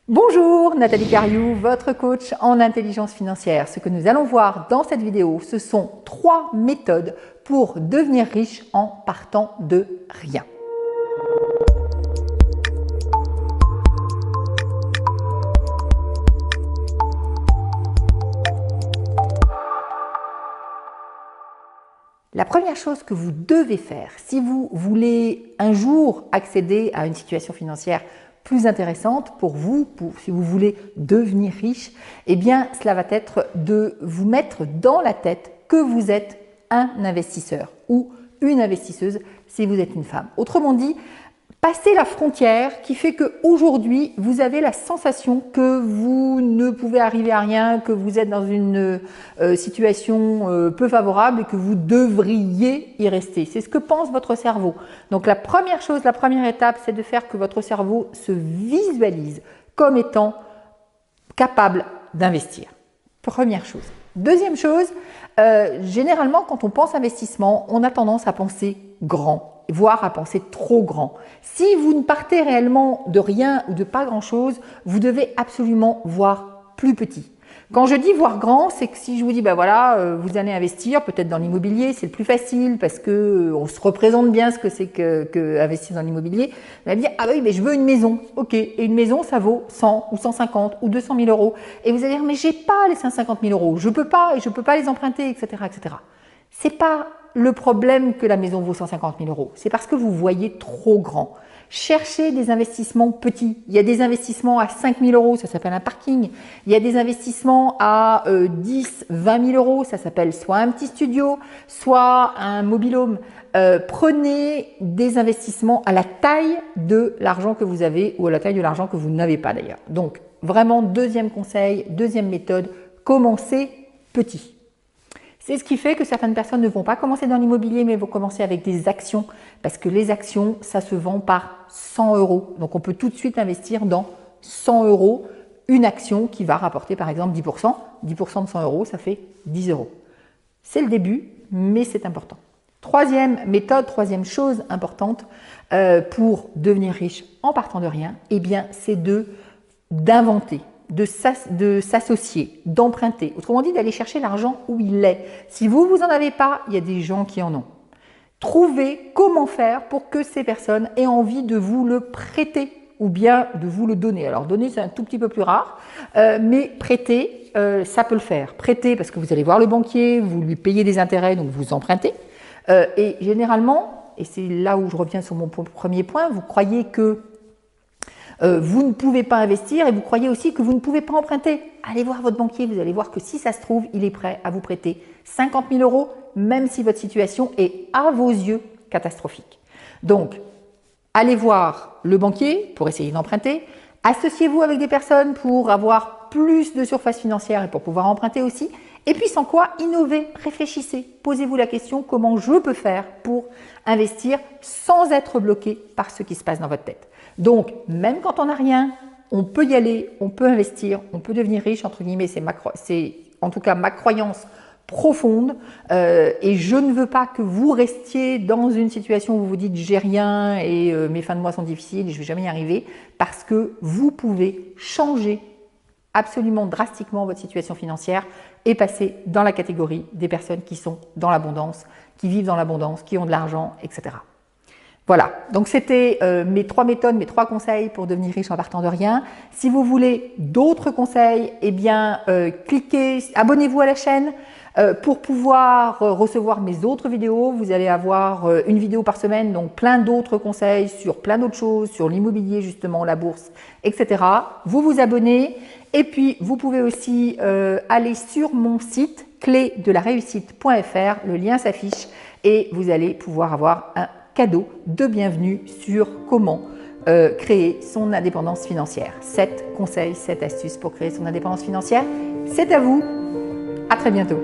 Bonjour, Nathalie Cariou, votre coach en intelligence financière. Ce que nous allons voir dans cette vidéo, ce sont 3 méthodes pour devenir riche en partant de rien. La première chose que vous devez faire, si vous voulez un jour accéder à une situation financière plus intéressante pour vous, si vous voulez devenir riche, eh bien, cela va être de vous mettre dans la tête que vous êtes un investisseur ou une investisseuse si vous êtes une femme. Autrement dit, passez la frontière qui fait qu'aujourd'hui, vous avez la sensation que vous ne pouvez arriver à rien, que vous êtes dans une situation peu favorable et que vous devriez y rester. C'est ce que pense votre cerveau. Donc la première chose, la première étape, c'est de faire que votre cerveau se visualise comme étant capable d'investir. Première chose. Deuxième chose, généralement quand on pense investissement, on a tendance à penser grand, voire à penser trop grand. Si vous ne partez réellement de rien ou de pas grand-chose, vous devez absolument voir plus petit. Quand je dis voir grand, c'est que si je vous dis, ben voilà, vous allez investir peut-être dans l'immobilier, c'est le plus facile parce que on se représente bien ce que c'est que investir dans l'immobilier. Vous allez me dire, ah oui, mais je veux une maison. Ok, et une maison, ça vaut 100 ou 150 ou 200 000 euros. Et vous allez dire, mais j'ai pas les 150 000 euros, je peux pas et je peux pas les emprunter, etc., etc. C'est pas le problème que la maison vaut 150 000 euros, c'est parce que vous voyez trop grand. Cherchez des investissements petits. Il y a des investissements à 5 000 euros, ça s'appelle un parking. Il y a des investissements à 10, 20 000 euros, ça s'appelle soit un petit studio, soit un mobil-home. Prenez des investissements à la taille de l'argent que vous avez ou à la taille de l'argent que vous n'avez pas d'ailleurs. Donc vraiment, deuxième conseil, deuxième méthode, commencez petit. C'est ce qui fait que certaines personnes ne vont pas commencer dans l'immobilier, mais vont commencer avec des actions. Parce que les actions, ça se vend par 100 euros. Donc, on peut tout de suite investir dans 100 euros, une action qui va rapporter par exemple 10%. 10% de 100 euros, ça fait 10 euros. C'est le début, mais c'est important. Troisième méthode, troisième chose importante pour devenir riche en partant de rien, eh bien, c'est d'inventer. De s'associer, d'emprunter. Autrement dit, d'aller chercher l'argent où il est. Si vous en avez pas, il y a des gens qui en ont. Trouvez comment faire pour que ces personnes aient envie de vous le prêter ou bien de vous le donner. Alors, donner, c'est un tout petit peu plus rare, mais prêter, ça peut le faire. Prêter, parce que vous allez voir le banquier, vous lui payez des intérêts, donc vous empruntez. Et généralement, et c'est là où je reviens sur mon premier point, vous croyez que vous ne pouvez pas investir et vous croyez aussi que vous ne pouvez pas emprunter. Allez voir votre banquier, vous allez voir que si ça se trouve, il est prêt à vous prêter 50 000 euros, même si votre situation est à vos yeux catastrophique. Donc, allez voir le banquier pour essayer d'emprunter. Associez-vous avec des personnes pour avoir plus de surface financière et pour pouvoir emprunter aussi. Et puis sans quoi, innovez, réfléchissez, posez-vous la question comment je peux faire pour investir sans être bloqué par ce qui se passe dans votre tête. Donc, même quand on n'a rien, on peut y aller, on peut investir, on peut devenir riche, entre guillemets, c'est en tout cas ma croyance profonde et je ne veux pas que vous restiez dans une situation où vous vous dites j'ai rien et mes fins de mois sont difficiles et je ne vais jamais y arriver parce que vous pouvez changer absolument drastiquement votre situation financière et passer dans la catégorie des personnes qui sont dans l'abondance, qui vivent dans l'abondance, qui ont de l'argent, etc. Voilà, donc c'était mes 3 méthodes, mes 3 conseils pour devenir riche en partant de rien. Si vous voulez d'autres conseils, eh bien cliquez, abonnez-vous à la chaîne pour pouvoir recevoir mes autres vidéos. Vous allez avoir une vidéo par semaine, donc plein d'autres conseils sur plein d'autres choses, sur l'immobilier justement, la bourse, etc. Vous vous abonnez et puis vous pouvez aussi aller sur mon site clédelaréussite.fr, le lien s'affiche et vous allez pouvoir avoir un cadeau de bienvenue sur comment créer son indépendance financière. 7 conseils, 7 astuces pour créer son indépendance financière. C'est à vous. À très bientôt.